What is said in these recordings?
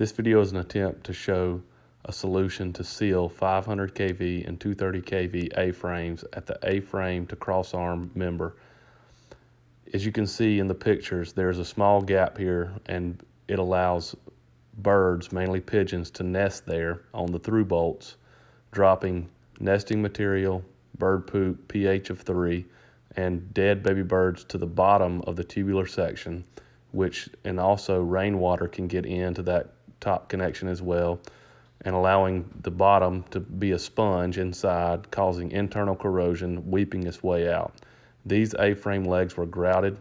This video is an attempt to show a solution to seal 500 kV and 230 kV A-frames at the A-frame to crossarm member. As you can see in the pictures, there's a small gap here, and it allows birds, mainly pigeons, to nest there on the through bolts, dropping nesting material, bird poop, pH of 3, and dead baby birds to the bottom of the tubular section, and also rainwater can get into that top connection as well, and allowing the bottom to be a sponge inside, causing internal corrosion, weeping its way out. These A-frame legs were grouted.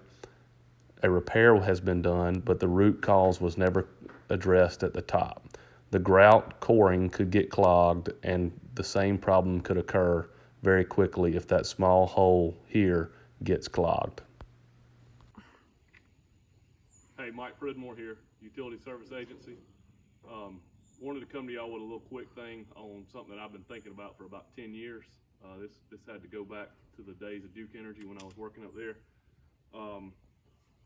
A repair has been done, but the root cause was never addressed at the top. The grout coring could get clogged, and the same problem could occur very quickly if that small hole here gets clogged. Hey, Mike Pridmore here, Utility Service Agency. Wanted to come to y'all with a little quick thing on something that I've been thinking about for about 10 years. This had to go back to the days of Duke Energy when I was working up there.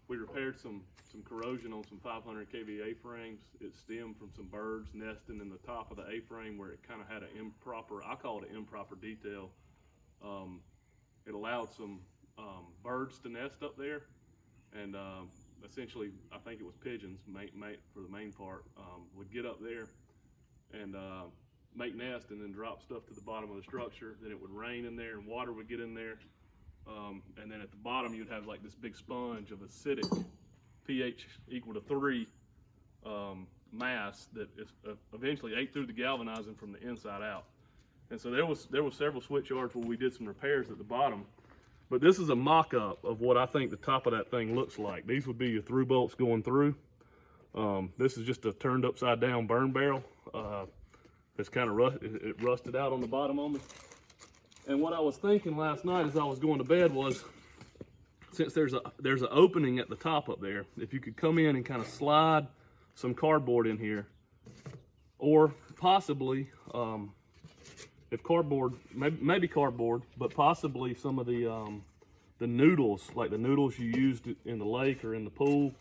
We repaired some corrosion on some 500 kV A-frames. It stemmed from some birds nesting in the top of the A-frame where it kind of had an improper, I call it an improper detail. It allowed some birds to nest up there, and essentially, I think it was pigeons, for the main part, would get up there and make nest and then drop stuff to the bottom of the structure. Then it would rain in there and water would get in there. And then at the bottom, you'd have like this big sponge of acidic pH equal to 3 mass that is eventually ate through the galvanizing from the inside out. And so there was several switch yards where we did some repairs at the bottom. But this is a mock-up of what I think the top of that thing looks like. These would be your through bolts going through. This is just a turned upside down burn barrel. It's kind of it rusted out on the bottom on me. And what I was thinking last night as I was going to bed was, since there's an opening at the top up there, if you could come in and kind of slide some cardboard in here, or possibly, if cardboard, maybe cardboard, but possibly some of the noodles, like the noodles you used in the lake or in the pool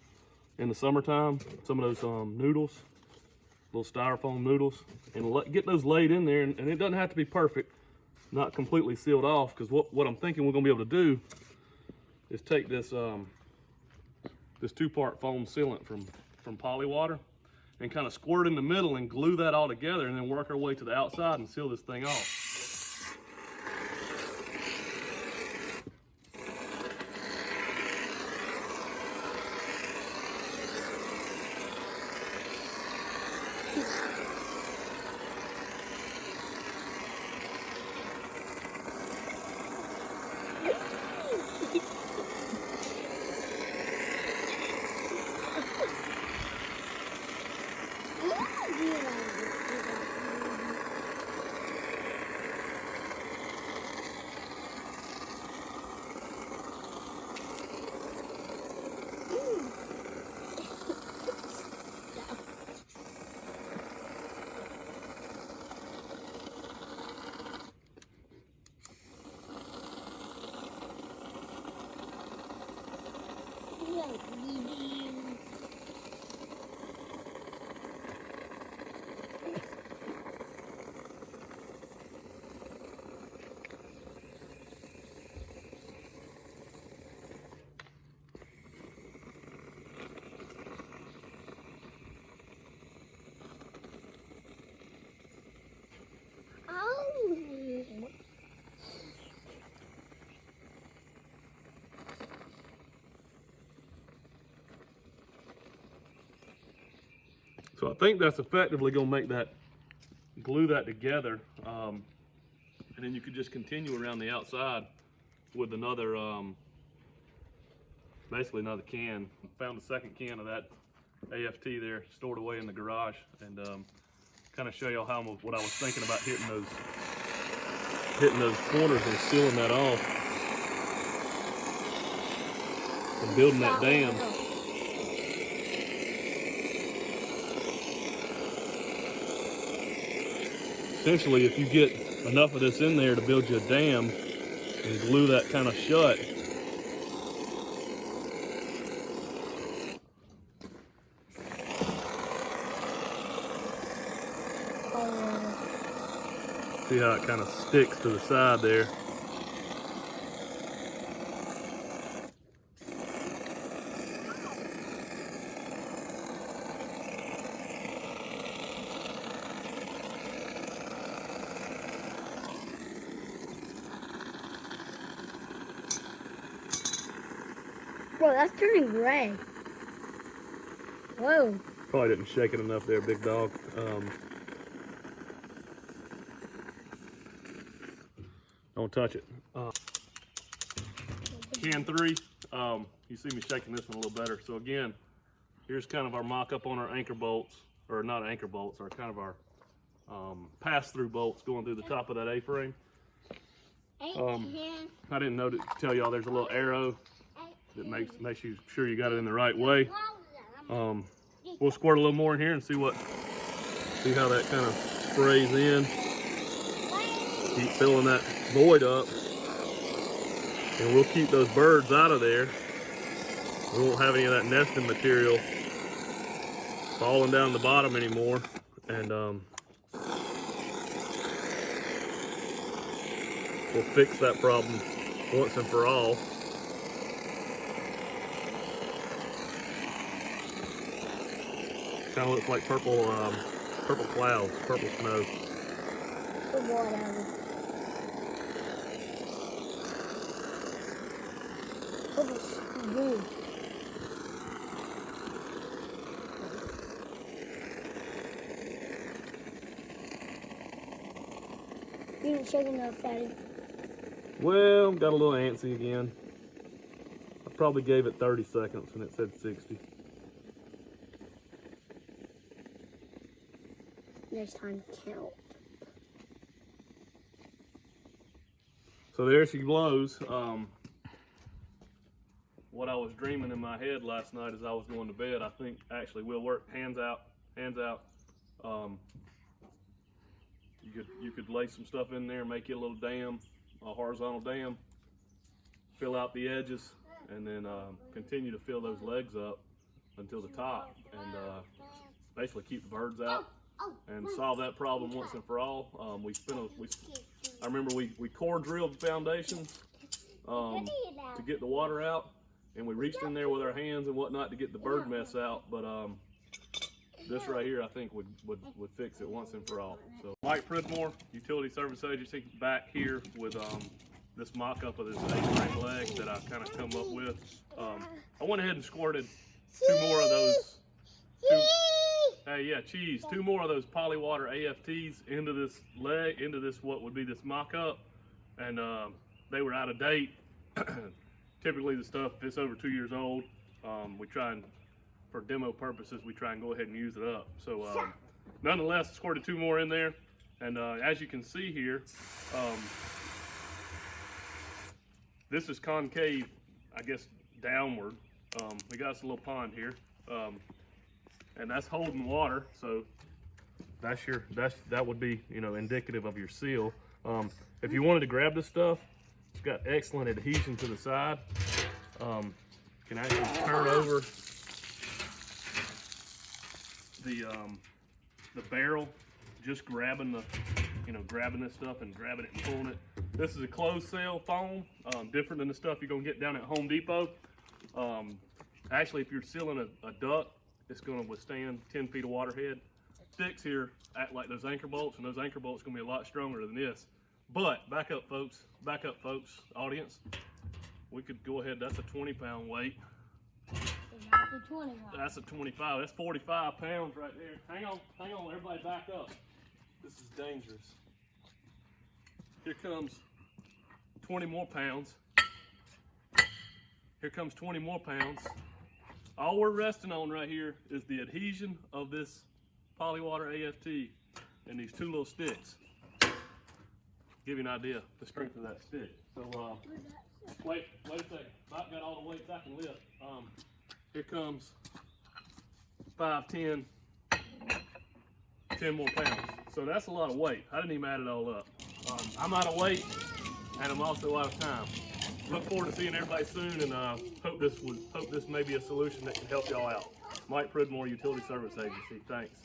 in the summertime, some of those noodles, little styrofoam noodles, and get those laid in there. And it doesn't have to be perfect, not completely sealed off, because what I'm thinking we're gonna be able to do is take this this 2-part foam sealant from Polywater and kind of squirt in the middle and glue that all together, and then work our way to the outside and seal this thing off. So I think that's effectively going to make that, glue that together, and then you could just continue around the outside with another, basically another can. Found the second can of that AFT there stored away in the garage, and kind of show y'all what I was thinking about hitting those corners and sealing that off and building that dam. Essentially, if you get enough of this in there to build you a dam and glue that kind of shut, See how it kind of sticks to the side there. Bro, that's turning gray. Whoa. Probably didn't shake it enough there, big dog. Don't touch it. Can 3, you see me shaking this one a little better. So again, here's kind of our mock-up on our anchor bolts, or not anchor bolts, or kind of our pass-through bolts going through the top of that A-frame. I didn't know to tell y'all there's a little arrow that makes you sure you got it in the right way. We'll squirt a little more in here and see how that kind of sprays in. Keep filling that void up, and we'll keep those birds out of there. We won't have any of that nesting material falling down the bottom anymore, and we'll fix that problem once and for all. Kind of looks like purple clouds, purple snow. You didn't shake enough, Daddy. Well, got a little antsy again. I probably gave it 30 seconds and it said 60. Next time, count. So there she blows. What I was dreaming in my head last night as I was going to bed, I think actually will work. Hands out, hands out. You could lay some stuff in there, make you a little dam, a horizontal dam, fill out the edges, and then continue to fill those legs up until the top, and basically keep the birds out and solve that problem once and for all. I remember we core drilled the foundation to get the water out, and we reached in there with our hands and whatnot to get the bird mess out, but this right here I think would fix it once and for all. So Mike Pridmore, Utility Service Agency, back here with this mock-up of this A-frame leg that I kind of come up with. I went ahead and squirted two more of those. Two more of those Polywater AFTs into this leg, into this what would be this mock-up, and they were out of date. Typically the stuff, if it's over 2 years old, we try and, for demo purposes, we try and go ahead and use it up. So nonetheless, I squirted two more in there, and as you can see here, this is concave, I guess, downward. We got us a little pond here, and that's holding water, so that would be, you know, indicative of your seal. If you wanted to grab this stuff, it's got excellent adhesion to the side. Can actually turn over the barrel, just grabbing grabbing this stuff and grabbing it and pulling it. This is a closed cell foam, different than the stuff you're gonna get down at Home Depot. Actually, if you're sealing a duct, it's gonna withstand 10 feet of water head. Sticks here act like those anchor bolts, and those anchor bolts are gonna be a lot stronger than this. But back up folks, audience. We could go ahead, that's a 20-pound weight. That's a 25, that's 45 pounds right there. Hang on, everybody back up. This is dangerous. Here comes 20 more pounds. Here comes 20 more pounds. All we're resting on right here is the adhesion of this Polywater AFT and these two little sticks. Give you an idea of the strength of that stick. So wait a second. I've got all the weights I can lift. Here comes 5, 10 more pounds. So that's a lot of weight. I didn't even add it all up. I'm out of weight, and I'm also out of time. Look forward to seeing everybody soon, and hope this may be a solution that can help y'all out. Mike Pridmore, Utility Service Agency. Thanks.